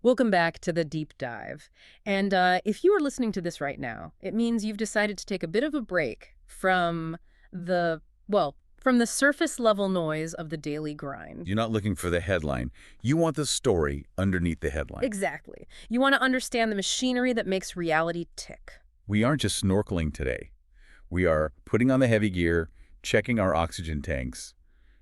Welcome back to the deep dive. And if you are listening to this right now, it means you've decided to take a bit of a break from from the surface level noise of the daily grind. You're not looking for the headline. You want the story underneath the headline. Exactly. You want to understand the machinery that makes reality tick. We aren't just snorkeling today. We are putting on the heavy gear, checking our oxygen tanks,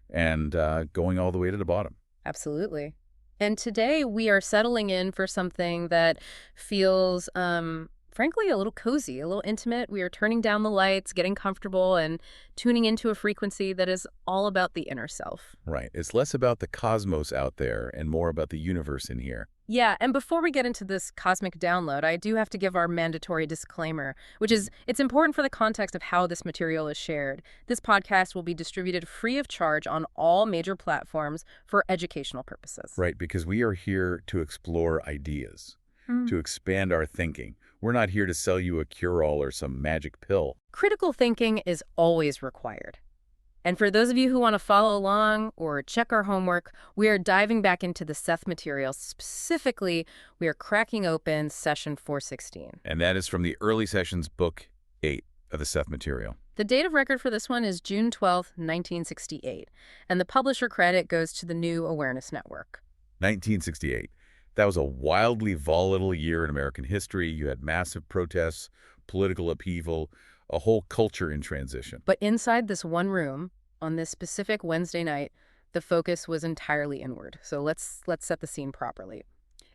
and going all the way to the bottom. Absolutely. And today we are settling in for something that feels, frankly, a little cozy, a little intimate. We are turning down the lights, getting comfortable, and tuning into a frequency that is all about the inner self. Right. It's less about the cosmos out there and more about the universe in here. Yeah, and before we get into this cosmic download, I do have to give our mandatory disclaimer, which is it's important for the context of how this material is shared. This podcast will be distributed free of charge on all major platforms for educational purposes. Right, because we are here to explore ideas, to expand our thinking. We're not here to sell you a cure-all or some magic pill. Critical thinking is always required. And for those of you who want to follow along or check our homework, we are diving back into the Seth Material. Specifically, we are cracking open session 416. And that is from the early sessions, book 8 of the Seth Material. The date of record for this one is June 12th, 1968, and the publisher credit goes to the New Awareness Network. 1968. That was a wildly volatile year in American history. You had massive protests, political upheaval, a whole culture in transition. But inside this one room, on this specific Wednesday night, the focus was entirely inward. So let's set the scene properly.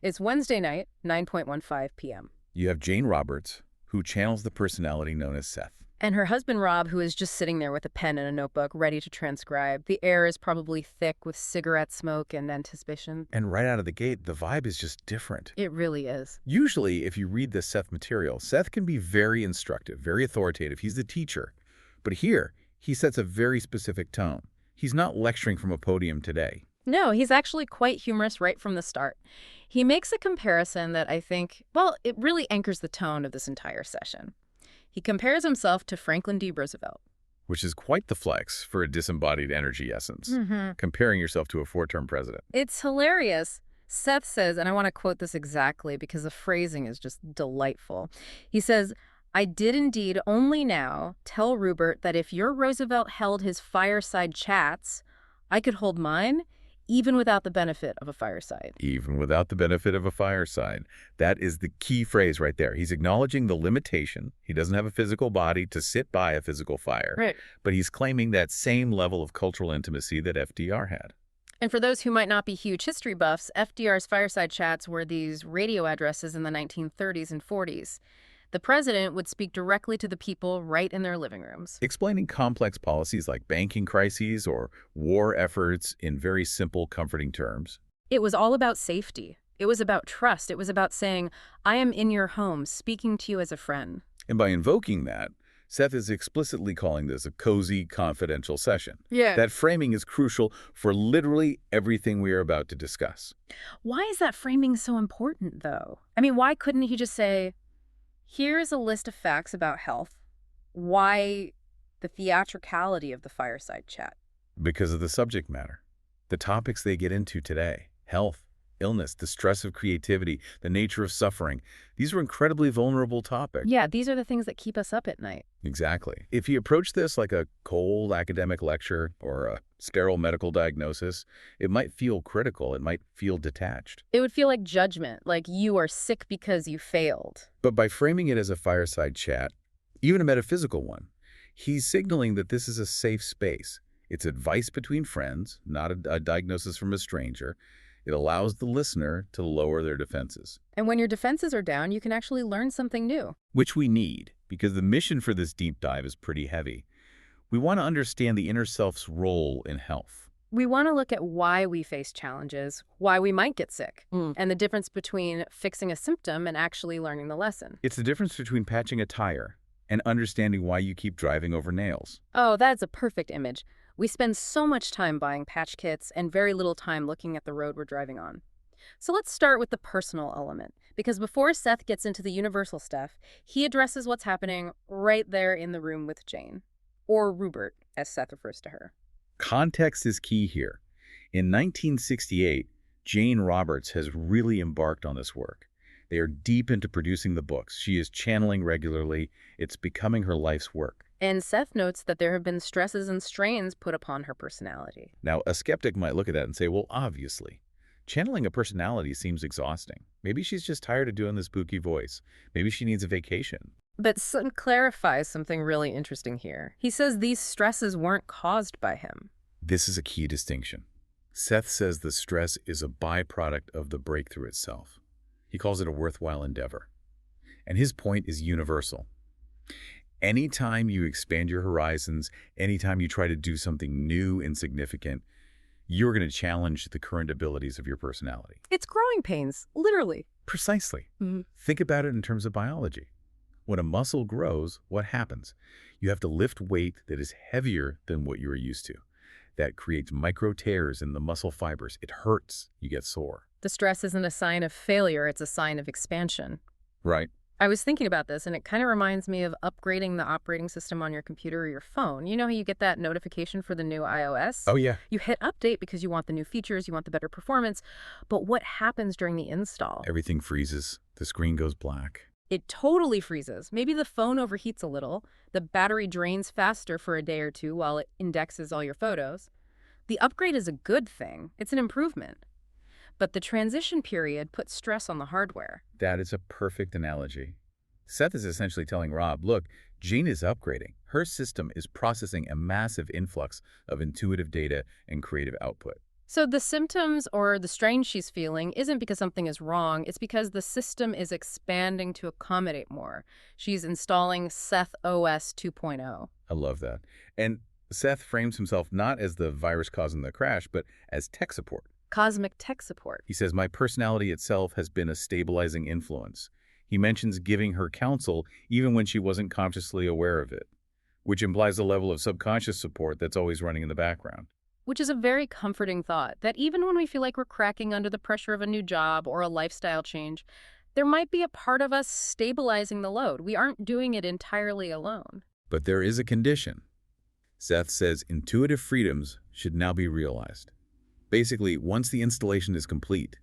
It's Wednesday night, 9:15 p.m. You have Jane Roberts, who channels the personality known as Seth. And her husband, Rob, who is just sitting there with a pen and a notebook, ready to transcribe. The air is probably thick with cigarette smoke and anticipation. And right out of the gate, the vibe is just different. It really is. Usually, if you read the Seth Material, Seth can be very instructive, very authoritative. He's the teacher. But here, he sets a very specific tone. He's not lecturing from a podium today. No, he's actually quite humorous right from the start. He makes a comparison that I think, it really anchors the tone of this entire session. He compares himself to Franklin D. Roosevelt. Which is quite the flex for a disembodied energy essence, comparing yourself to a four-term president. It's hilarious. Seth says, and I want to quote this exactly because the phrasing is just delightful. He says, "I did indeed only now tell Ruburt that if your Roosevelt held his fireside chats, I could hold mine even without the benefit of a fireside." Even without the benefit of a fireside. That is the key phrase right there. He's acknowledging the limitation. He doesn't have a physical body to sit by a physical fire. Right. But he's claiming that same level of cultural intimacy that FDR had. And for those who might not be huge history buffs, FDR's fireside chats were these radio addresses in the 1930s and 40s. The president would speak directly to the people right in their living rooms. Explaining complex policies like banking crises or war efforts in very simple, comforting terms. It was all about safety. It was about trust. It was about saying, I am in your home, speaking to you as a friend. And by invoking that, Seth is explicitly calling this a cozy, confidential session. Yeah. That framing is crucial for literally everything we are about to discuss. Why is that framing so important, though? I mean, why couldn't he just say, here's a list of facts about health. Why the theatricality of the fireside chat? Because of the subject matter. The topics they get into today. Health, illness, the stress of creativity, the nature of suffering. These are incredibly vulnerable topics. Yeah, these are the things that keep us up at night. Exactly. If you approach this like a cold academic lecture or a sterile medical diagnosis, it might feel critical. It might feel detached. It would feel like judgment, like you are sick because you failed. But by framing it as a fireside chat, even a metaphysical one, he's signaling that this is a safe space. It's advice between friends, not a diagnosis from a stranger. It allows the listener to lower their defenses. And when your defenses are down, you can actually learn something new. Which we need, because the mission for this deep dive is pretty heavy. We want to understand the inner self's role in health. We want to look at why we face challenges, why we might get sick, and the difference between fixing a symptom and actually learning the lesson. It's the difference between patching a tire and understanding why you keep driving over nails. Oh, that's a perfect image. We spend so much time buying patch kits and very little time looking at the road we're driving on. So let's start with the personal element, because before Seth gets into the universal stuff, he addresses what's happening right there in the room with Jane, or Ruburt, as Seth refers to her. Context is key here. In 1968, Jane Roberts has really embarked on this work. They are deep into producing the books. She is channeling regularly. It's becoming her life's work. And Seth notes that there have been stresses and strains put upon her personality. Now, a skeptic might look at that and say, well, obviously. Channeling a personality seems exhausting. Maybe she's just tired of doing this spooky voice. Maybe she needs a vacation. But Sun clarifies something really interesting here. He says these stresses weren't caused by him. This is a key distinction. Seth says the stress is a byproduct of the breakthrough itself. He calls it a worthwhile endeavor. And his point is universal. Anytime you expand your horizons, anytime you try to do something new and significant, you're going to challenge the current abilities of your personality. It's growing pains, literally. Precisely. Think about it in terms of biology. When a muscle grows, what happens? You have to lift weight that is heavier than what you are used to. That creates micro tears in the muscle fibers. It hurts. You get sore. The stress isn't a sign of failure, it's a sign of expansion. Right. I was thinking about this, and it kind of reminds me of upgrading the operating system on your computer or your phone. You know how you get that notification for the new iOS? Oh, yeah. You hit update because you want the new features, you want the better performance. But what happens during the install? Everything freezes. The screen goes black. It totally freezes. Maybe the phone overheats a little. The battery drains faster for a day or two while it indexes all your photos. The upgrade is a good thing. It's an improvement. But the transition period puts stress on the hardware. That is a perfect analogy. Seth is essentially telling Rob, look, Jean is upgrading. Her system is processing a massive influx of intuitive data and creative output. So the symptoms or the strain she's feeling isn't because something is wrong. It's because the system is expanding to accommodate more. She's installing Seth OS 2.0. I love that. And Seth frames himself not as the virus causing the crash, but as tech support. Cosmic tech support. He says, my personality itself has been a stabilizing influence. He mentions giving her counsel even when she wasn't consciously aware of it, which implies a level of subconscious support that's always running in the background. Which is a very comforting thought, that even when we feel like we're cracking under the pressure of a new job or a lifestyle change, there might be a part of us stabilizing the load. We aren't doing it entirely alone. But there is a condition. Seth says intuitive freedoms should now be realized. Basically, once the installation is complete,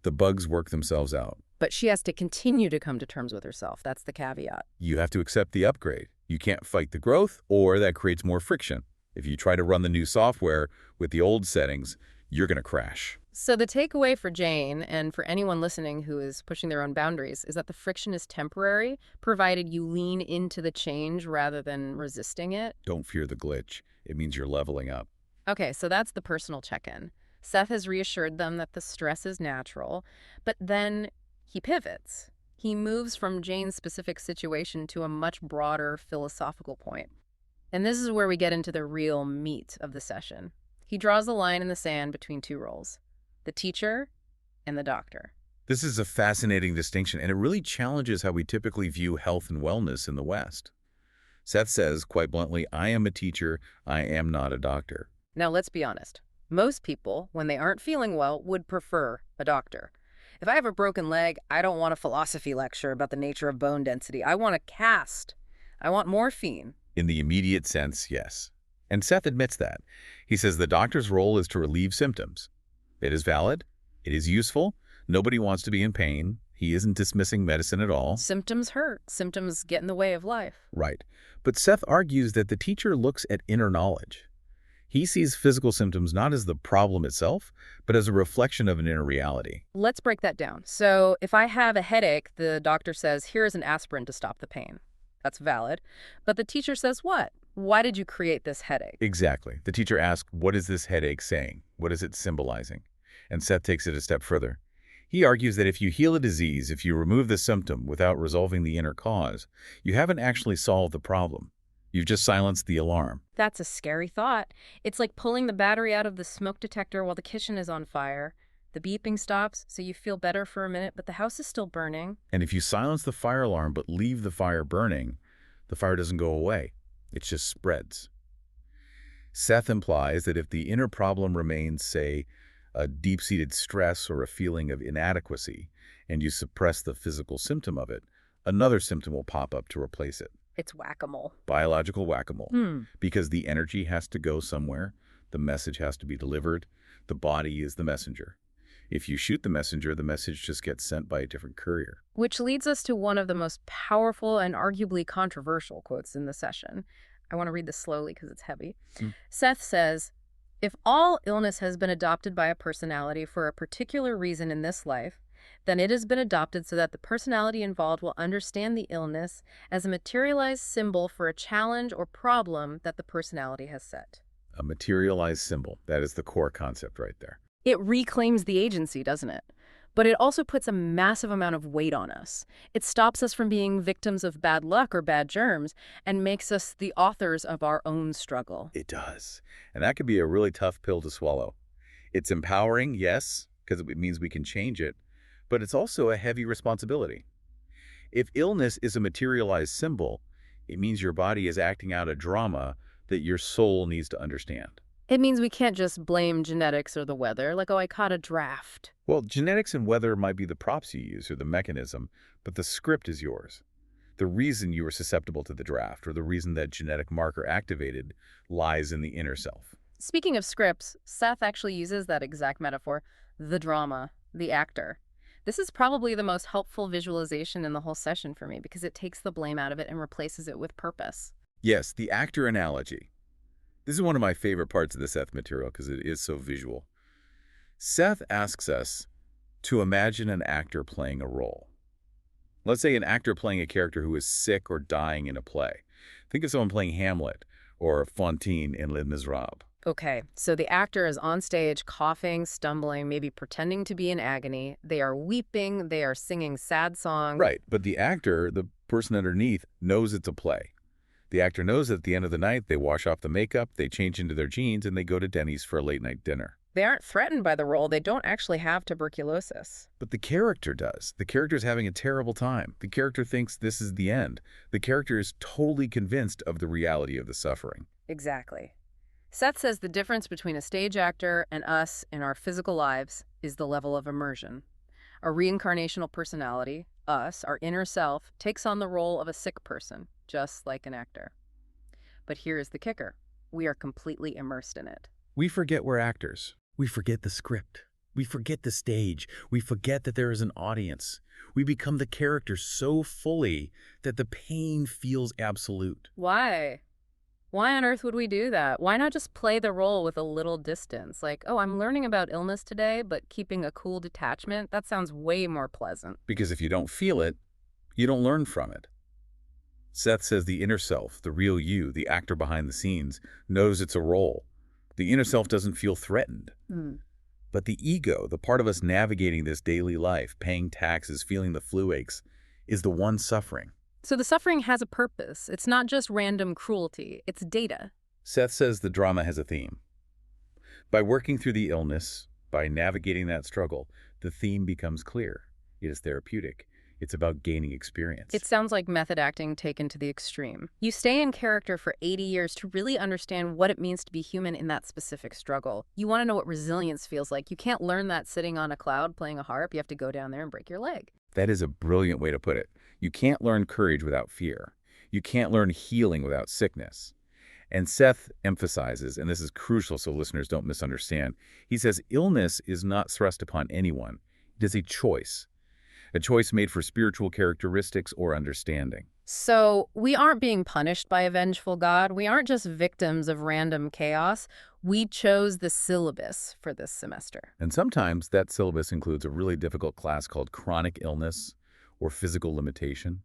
the bugs work themselves out. But she has to continue to come to terms with herself. That's the caveat. You have to accept the upgrade. You can't fight the growth, or that creates more friction. If you try to run the new software with the old settings, you're going to crash. So the takeaway for Jane, and for anyone listening who is pushing their own boundaries, is that the friction is temporary, provided you lean into the change rather than resisting it. Don't fear the glitch. It means you're leveling up. Okay, so that's the personal check-in. Seth has reassured them that the stress is natural, but then he pivots. He moves from Jane's specific situation to a much broader philosophical point. And this is where we get into the real meat of the session. He draws a line in the sand between two roles, the teacher and the doctor. This is a fascinating distinction, and it really challenges how we typically view health and wellness in the West. Seth says, quite bluntly, I am a teacher, I am not a doctor. Now, let's be honest. Most people, when they aren't feeling well, would prefer a doctor. If I have a broken leg, I don't want a philosophy lecture about the nature of bone density. I want a cast. I want morphine. In the immediate sense, yes. And Seth admits that. He says the doctor's role is to relieve symptoms. It is valid. It is useful. Nobody wants to be in pain. He isn't dismissing medicine at all. Symptoms hurt. Symptoms get in the way of life. Right. But Seth argues that the teacher looks at inner knowledge. He sees physical symptoms not as the problem itself, but as a reflection of an inner reality. Let's break that down. So if I have a headache, the doctor says, here's an aspirin to stop the pain. That's valid. But the teacher says what? Why did you create this headache? Exactly. The teacher asks, what is this headache saying? What is it symbolizing? And Seth takes it a step further. He argues that if you heal a disease, if you remove the symptom without resolving the inner cause, you haven't actually solved the problem. You've just silenced the alarm. That's a scary thought. It's like pulling the battery out of the smoke detector while the kitchen is on fire. The beeping stops, so you feel better for a minute, but the house is still burning. And if you silence the fire alarm but leave the fire burning, the fire doesn't go away. It just spreads. Seth implies that if the inner problem remains, say, a deep-seated stress or a feeling of inadequacy, and you suppress the physical symptom of it, another symptom will pop up to replace it. It's whack-a-mole. Biological whack-a-mole. Because the energy has to go somewhere, the message has to be delivered, the body is the messenger. If you shoot the message just gets sent by a different courier. Which leads us to one of the most powerful and arguably controversial quotes in the session. I want to read this slowly because it's heavy. Hmm. Seth says, "If all illness has been adopted by a personality for a particular reason in this life, then it has been adopted so that the personality involved will understand the illness as a materialized symbol for a challenge or problem that the personality has set." A materialized symbol. That is the core concept right there. It reclaims the agency, doesn't it? But it also puts a massive amount of weight on us. It stops us from being victims of bad luck or bad germs and makes us the authors of our own struggle. It does. And that could be a really tough pill to swallow. It's empowering, yes, because it means we can change it, but it's also a heavy responsibility. If illness is a materialized symbol, it means your body is acting out a drama that your soul needs to understand. It means we can't just blame genetics or the weather, like, oh, I caught a draft. Well, genetics and weather might be the props you use or the mechanism, but the script is yours. The reason you were susceptible to the draft or the reason that genetic marker activated lies in the inner self. Speaking of scripts, Seth actually uses that exact metaphor, the drama, the actor. This is probably the most helpful visualization in the whole session for me because it takes the blame out of it and replaces it with purpose. Yes, the actor analogy. This is one of my favorite parts of the Seth material because it is so visual. Seth asks us to imagine an actor playing a role. Let's say an actor playing a character who is sick or dying in a play. Think of someone playing Hamlet or Fantine in Les Miserables. Okay, so the actor is on stage, coughing, stumbling, maybe pretending to be in agony. They are weeping, they are singing sad songs. Right, but the actor, the person underneath, knows it's a play. The actor knows that at the end of the night, they wash off the makeup, they change into their jeans, and they go to Denny's for a late-night dinner. They aren't threatened by the role. They don't actually have tuberculosis. But the character does. The character's having a terrible time. The character thinks this is the end. The character is totally convinced of the reality of the suffering. Exactly. Seth says the difference between a stage actor and us in our physical lives is the level of immersion. Our reincarnational personality, us, our inner self, takes on the role of a sick person, just like an actor. But here is the kicker. We are completely immersed in it. We forget we're actors. We forget the script. We forget the stage. We forget that there is an audience. We become the character so fully that the pain feels absolute. Why? Why on earth would we do that? Why not just play the role with a little distance? Like, oh, I'm learning about illness today, but keeping a cool detachment? That sounds way more pleasant. Because if you don't feel it, you don't learn from it. Seth says the inner self, the real you, the actor behind the scenes, knows it's a role. The inner self doesn't feel threatened. But the ego, the part of us navigating this daily life, paying taxes, feeling the flu aches, is the one suffering. So the suffering has a purpose. It's not just random cruelty. It's data. Seth says the drama has a theme. By working through the illness, by navigating that struggle, the theme becomes clear. It is therapeutic. It's about gaining experience. It sounds like method acting taken to the extreme. You stay in character for 80 years to really understand what it means to be human in that specific struggle. You want to know what resilience feels like. You can't learn that sitting on a cloud playing a harp. You have to go down there and break your leg. That is a brilliant way to put it. You can't learn courage without fear. You can't learn healing without sickness. And Seth emphasizes, and this is crucial so listeners don't misunderstand, he says illness is not thrust upon anyone. It is a choice made for spiritual characteristics or understanding. So we aren't being punished by a vengeful God. We aren't just victims of random chaos. We chose the syllabus for this semester. And sometimes that syllabus includes a really difficult class called chronic illness or physical limitation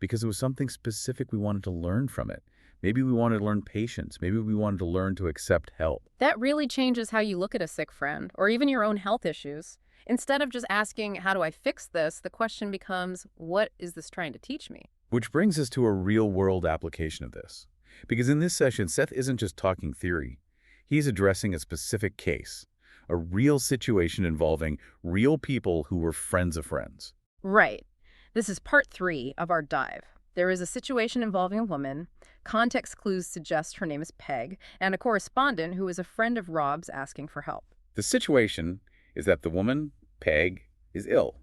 because it was something specific we wanted to learn from it. Maybe we wanted to learn patience. Maybe we wanted to learn to accept help. That really changes how you look at a sick friend or even your own health issues. Instead of just asking, how do I fix this? The question becomes, what is this trying to teach me? Which brings us to a real-world application of this. Because in this session, Seth isn't just talking theory. He's addressing a specific case, a real situation involving real people who were friends of friends. Right. This is part 3 of our dive. There is a situation involving a woman. Context clues suggest her name is Peg, and a correspondent who is a friend of Rob's asking for help. The situation is that the woman, Peg, is ill,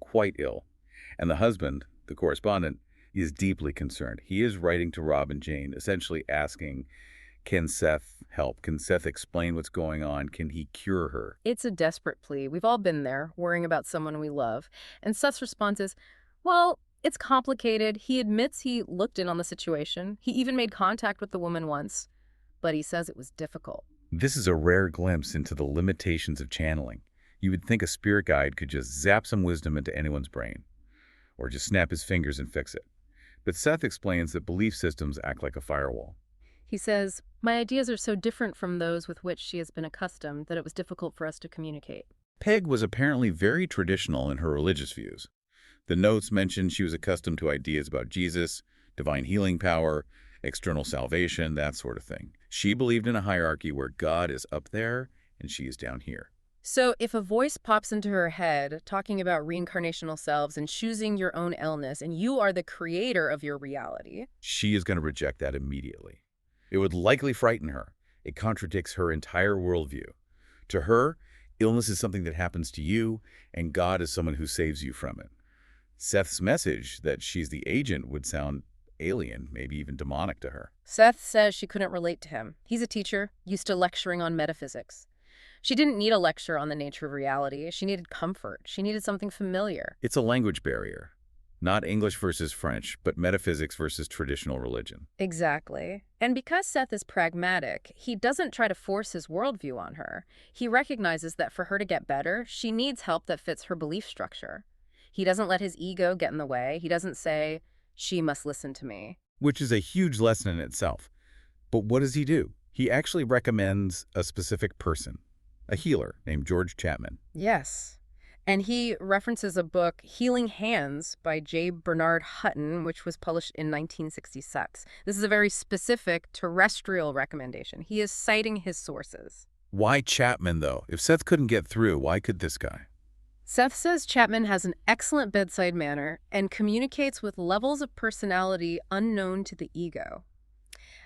quite ill, and the husband, the correspondent, is deeply concerned. He is writing to Rob and Jane, essentially asking, can Seth help? Can Seth explain what's going on? Can he cure her? It's a desperate plea. We've all been there, worrying about someone we love. And Seth's response is, well, it's complicated. He admits he looked in on the situation. He even made contact with the woman once, but he says it was difficult. This is a rare glimpse into the limitations of channeling. You would think a spirit guide could just zap some wisdom into anyone's brain, or just snap his fingers and fix it. But Seth explains that belief systems act like a firewall. He says, my ideas are so different from those with which she has been accustomed that it was difficult for us to communicate. Peg was apparently very traditional in her religious views. The notes mentioned she was accustomed to ideas about Jesus, divine healing power, external salvation, that sort of thing. She believed in a hierarchy where God is up there and she is down here. So if a voice pops into her head talking about reincarnational selves and choosing your own illness, and you are the creator of your reality, She is going to reject that immediately. It would likely frighten her. It contradicts her entire worldview. To her, illness is something that happens to you, and God is someone who saves you from it. Seth's message that she's the agent would sound alien, maybe even demonic to her. Seth says she couldn't relate to him. He's a teacher, used to lecturing on metaphysics. She didn't need a lecture on the nature of reality. She needed comfort. She needed something familiar. It's a language barrier. Not English versus French, but metaphysics versus traditional religion. Exactly. And because Seth is pragmatic, he doesn't try to force his worldview on her. He recognizes that for her to get better, she needs help that fits her belief structure. He doesn't let his ego get in the way. He doesn't say, she must listen to me. Which is a huge lesson in itself. But what does he do? He actually recommends a specific person, a healer named George Chapman. Yes. And he references a book, Healing Hands, by J. Bernard Hutton, which was published in 1966. This is a very specific terrestrial recommendation. He is citing his sources. Why Chapman, though? If Seth couldn't get through, why could this guy? Seth says Chapman has an excellent bedside manner and communicates with levels of personality unknown to the ego.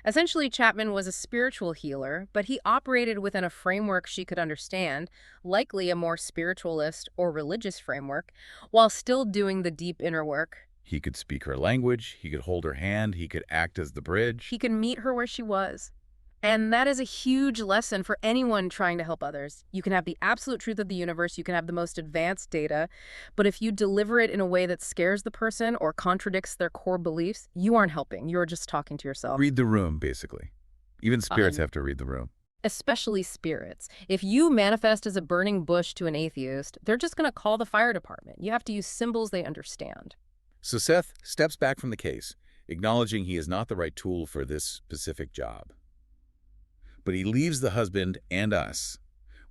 Essentially, Chapman was a spiritual healer, but he operated within a framework she could understand, likely a more spiritualist or religious framework, while still doing the deep inner work. He could speak her language, he could hold her hand, he could act as the bridge. He could meet her where she was. And that is a huge lesson for anyone trying to help others. You can have the absolute truth of the universe, you can have the most advanced data, but if you deliver it in a way that scares the person or contradicts their core beliefs, you aren't helping. You're just talking to yourself. Read the room, basically. Even spirits have to read the room. Especially spirits. If you manifest as a burning bush to an atheist, they're just going to call the fire department. You have to use symbols they understand. So Seth steps back from the case, acknowledging he is not the right tool for this specific job. But he leaves the husband and us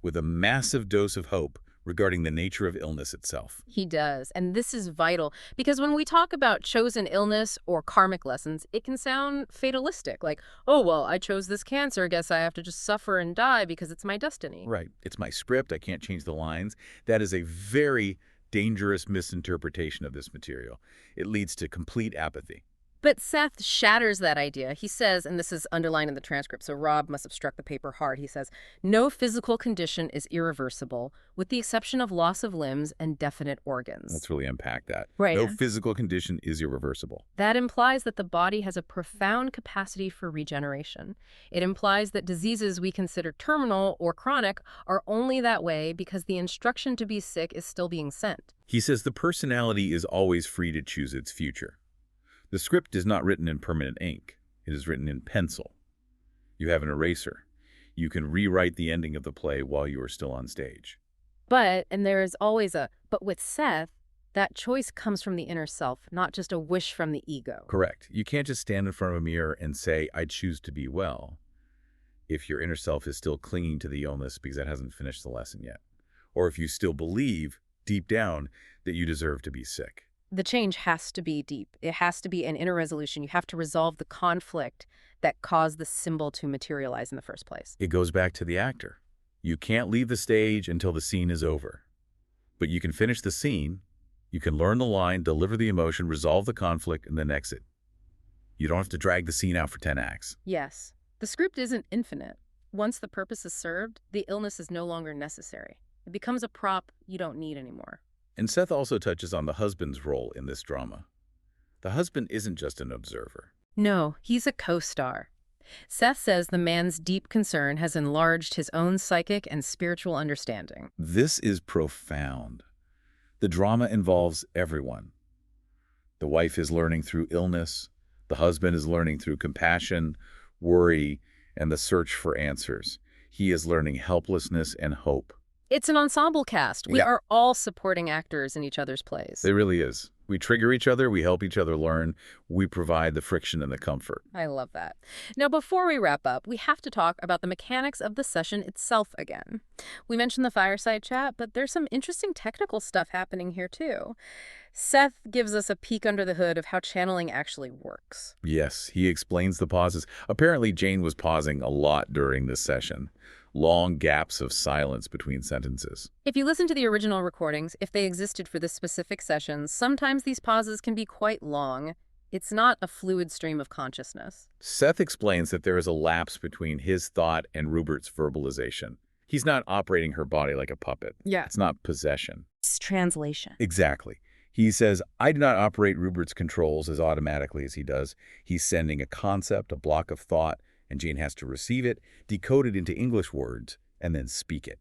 with a massive dose of hope regarding the nature of illness itself. He does. And this is vital because when we talk about chosen illness or karmic lessons, it can sound fatalistic, like, oh, well, I chose this cancer. I guess I have to just suffer and die because it's my destiny. Right. It's my script. I can't change the lines. That is a very dangerous misinterpretation of this material. It leads to complete apathy. But Seth shatters that idea. He says, and this is underlined in the transcript, so Rob must have struck the paper hard. He says, no physical condition is irreversible, with the exception of loss of limbs and definite organs. Let's really unpack that. Right. No physical condition is irreversible. That implies that the body has a profound capacity for regeneration. It implies that diseases we consider terminal or chronic are only that way because the instruction to be sick is still being sent. He says the personality is always free to choose its future. The script is not written in permanent ink. It is written in pencil. You have an eraser. You can rewrite the ending of the play while you are still on stage. But with Seth, that choice comes from the inner self, not just a wish from the ego. Correct. You can't just stand in front of a mirror and say, I choose to be well, if your inner self is still clinging to the illness because that hasn't finished the lesson yet. Or if you still believe, deep down, that you deserve to be sick. The change has to be deep. It has to be an inner resolution. You have to resolve the conflict that caused the symbol to materialize in the first place. It goes back to the actor. You can't leave the stage until the scene is over. But you can finish the scene, you can learn the line, deliver the emotion, resolve the conflict, and then exit. You don't have to drag the scene out for 10 acts. Yes. The script isn't infinite. Once the purpose is served, the illness is no longer necessary. It becomes a prop you don't need anymore. And Seth also touches on the husband's role in this drama. The husband isn't just an observer. No, he's a co-star. Seth says the man's deep concern has enlarged his own psychic and spiritual understanding. This is profound. The drama involves everyone. The wife is learning through illness. The husband is learning through compassion, worry, and the search for answers. He is learning helplessness and hope. It's an ensemble cast. We Yeah. are all supporting actors in each other's plays. It really is. We trigger each other, we help each other learn, we provide the friction and the comfort. I love that. Now, before we wrap up, we have to talk about the mechanics of the session itself again. We mentioned the fireside chat, but there's some interesting technical stuff happening here, too. Seth gives us a peek under the hood of how channeling actually works. Yes, he explains the pauses. Apparently, Jane was pausing a lot during this session. Long gaps of silence between sentences. If you listen to the original recordings, if they existed for this specific session, sometimes these pauses can be quite long. It's not a fluid stream of consciousness. Seth explains that there is a lapse between his thought and Rupert's verbalization. He's not operating her body like a puppet. Yeah. It's not possession. It's translation. Exactly. He says, I do not operate Rupert's controls as automatically as he does. He's sending a concept, a block of thought, and Jane has to receive it, decode it into English words, and then speak it.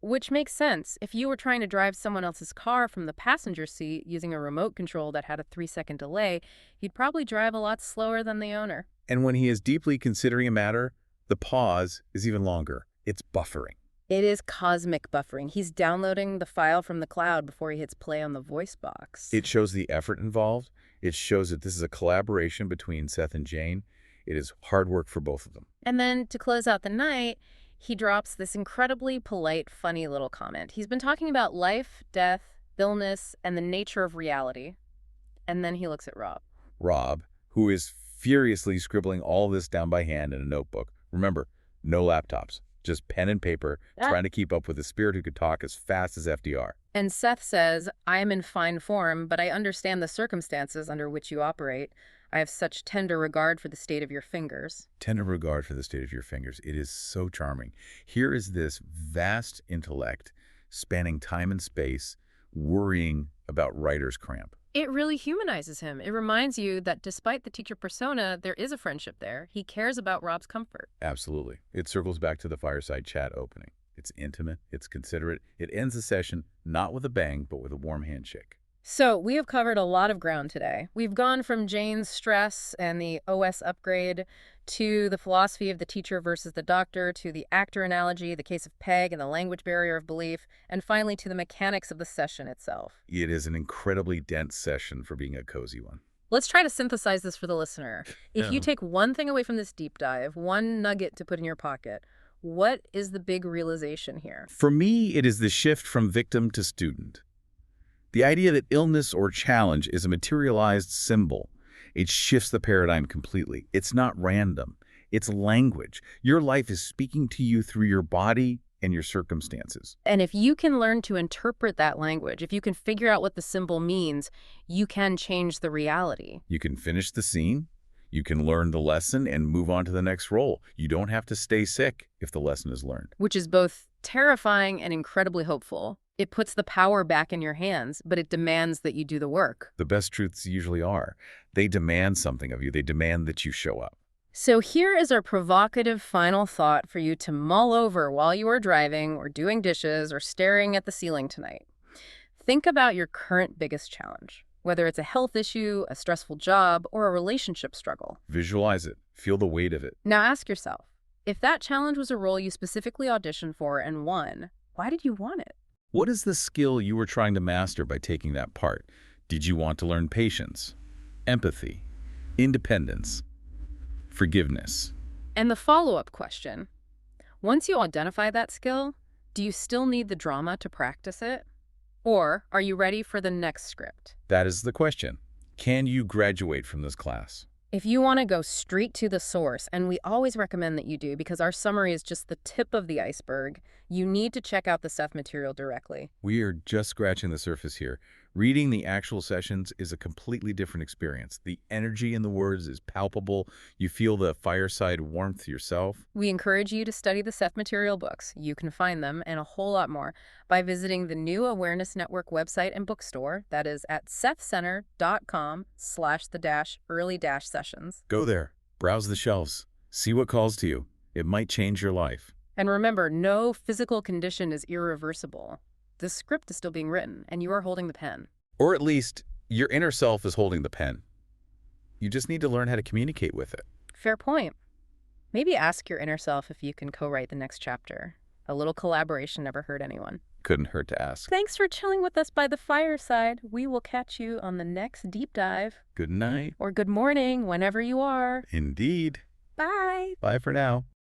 Which makes sense. If you were trying to drive someone else's car from the passenger seat using a remote control that had a 3-second delay, you'd probably drive a lot slower than the owner. And when he is deeply considering a matter, the pause is even longer. It's buffering. It is cosmic buffering. He's downloading the file from the cloud before he hits play on the voice box. It shows the effort involved. It shows that this is a collaboration between Seth and Jane. It is hard work for both of them. And then to close out the night, he drops this incredibly polite, funny little comment. He's been talking about life, death, illness, and the nature of reality. And then he looks at Rob. Rob, who is furiously scribbling all this down by hand in a notebook. Remember, no laptops, just pen and paper, trying to keep up with a spirit who could talk as fast as FDR. And Seth says, I am in fine form, but I understand the circumstances under which you operate. I have such tender regard for the state of your fingers. Tender regard for the state of your fingers. It is so charming. Here is this vast intellect spanning time and space, worrying about writer's cramp. It really humanizes him. It reminds you that despite the teacher persona, there is a friendship there. He cares about Rob's comfort. Absolutely. It circles back to the fireside chat opening. It's intimate, it's considerate. It ends the session not with a bang, but with a warm handshake. So we have covered a lot of ground today. We've gone from Jane's stress and the OS upgrade to the philosophy of the teacher versus the doctor, to the actor analogy, the case of Peg and the language barrier of belief, and finally to the mechanics of the session itself. It is an incredibly dense session for being a cozy one. Let's try to synthesize this for the listener. If Yeah. you take one thing away from this deep dive, one nugget to put in your pocket, what is the big realization here? For me, it is the shift from victim to student. The idea that illness or challenge is a materialized symbol. It shifts the paradigm completely. It's not random. It's language. Your life is speaking to you through your body and your circumstances. And if you can learn to interpret that language, if you can figure out what the symbol means, you can change the reality. You can finish the scene. You can learn the lesson and move on to the next role. You don't have to stay sick if the lesson is learned. Which is both terrifying and incredibly hopeful. It puts the power back in your hands, but it demands that you do the work. The best truths usually are. They demand something of you. They demand that you show up. So here is our provocative final thought for you to mull over while you are driving or doing dishes or staring at the ceiling tonight. Think about your current biggest challenge, whether it's a health issue, a stressful job, or a relationship struggle. Visualize it. Feel the weight of it. Now ask yourself, if that challenge was a role you specifically auditioned for and won, why did you want it? What is the skill you were trying to master by taking that part? Did you want to learn patience, empathy, independence, forgiveness? And the follow-up question, once you identify that skill, do you still need the drama to practice it? Or are you ready for the next script? That is the question. Can you graduate from this class? If you want to go straight to the source, and we always recommend that you do because our summary is just the tip of the iceberg, you need to check out the Seth Material directly. We are just scratching the surface here. Reading the actual sessions is a completely different experience. The energy in the words is palpable. You feel the fireside warmth yourself. We encourage you to study the Seth Material books. You can find them and a whole lot more by visiting the New Awareness Network website and bookstore. That is at sethcenter.com/the-early-sessions. Go there, browse the shelves, See what calls to you. It might change your life. And remember, no physical condition is irreversible. The script is still being written, and you are holding the pen. Or at least, your inner self is holding the pen. You just need to learn how to communicate with it. Fair point. Maybe ask your inner self if you can co-write the next chapter. A little collaboration never hurt anyone. Couldn't hurt to ask. Thanks for chilling with us by the fireside. We will catch you on the next deep dive. Good night. Or good morning, whenever you are. Indeed. Bye. Bye for now.